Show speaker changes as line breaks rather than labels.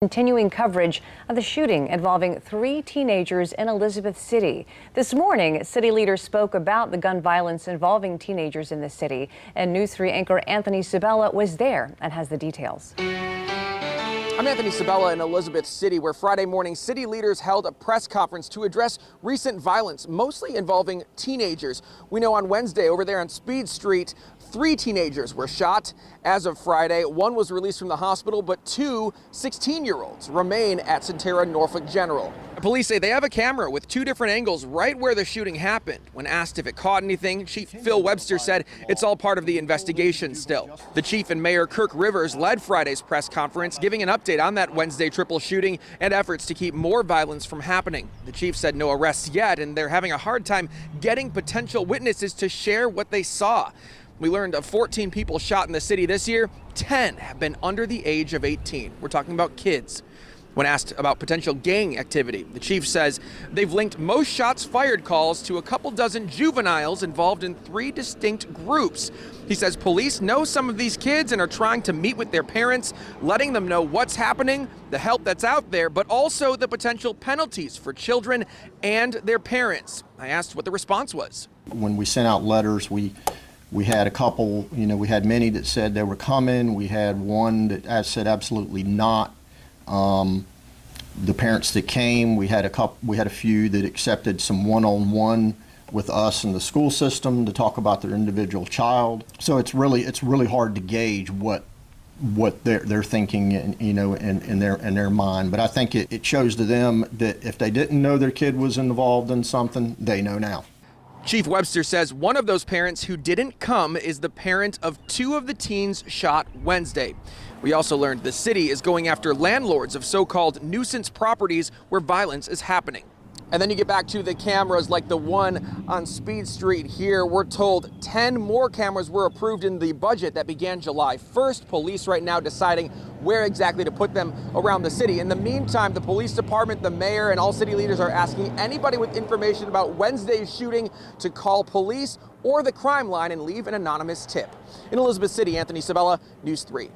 Continuing coverage of the shooting involving 3 teenagers in Elizabeth City. This morning, city leaders spoke about the gun violence involving teenagers in the city, and News 3 anchor Anthony Sabella was there and has the details.
I'm Anthony Sabella in Elizabeth City, where Friday morning city leaders held a press conference to address recent violence, mostly involving teenagers. We know on Wednesday over there on Speed Street, 3 teenagers were shot. As of Friday, 1 was released from the hospital, but 2 16-year-olds remain at Centera Norfolk General. Police say they have a camera with 2 different angles right where the shooting happened. When asked if it caught anything, Chief Phil Webster said it's all part of the investigation still. The chief and Mayor Kirk Rivers led Friday's press conference, giving an update on that Wednesday triple shooting and efforts to keep more violence from happening. The chief said no arrests yet, and they're having a hard time getting potential witnesses to share what they saw. We learned of 14 people shot in the city this year. 10 have been under the age of 18. We're talking about kids. When asked about potential gang activity, the chief says they've linked most shots fired calls to a couple dozen juveniles involved in 3 distinct groups. He says police know some of these kids and are trying to meet with their parents, letting them know what's happening, the help that's out there, but also the potential penalties for children and their parents. I asked what the response was.
When we sent out letters, we had a couple, we had many that said they were coming. We had one that said absolutely not. The parents that came, we had a few that accepted some one-on-one with us and the school system to talk about their individual child. So it's really hard to gauge what they're thinking, in their mind. But I think it shows to them that if they didn't know their kid was involved in something, they know now.
Chief Webster says one of those parents who didn't come is the parent of 2 of the teens shot Wednesday. We also learned the city is going after landlords of so-called nuisance properties where violence is happening. And then you get back to the cameras like the one on Speed Street here. We're told 10 more cameras were approved in the budget that began July 1st. Police right now deciding where exactly to put them around the city. In the meantime, the police department, the mayor, and all city leaders are asking anybody with information about Wednesday's shooting to call police or the crime line and leave an anonymous tip. In Elizabeth City, Anthony Sabella, News 3.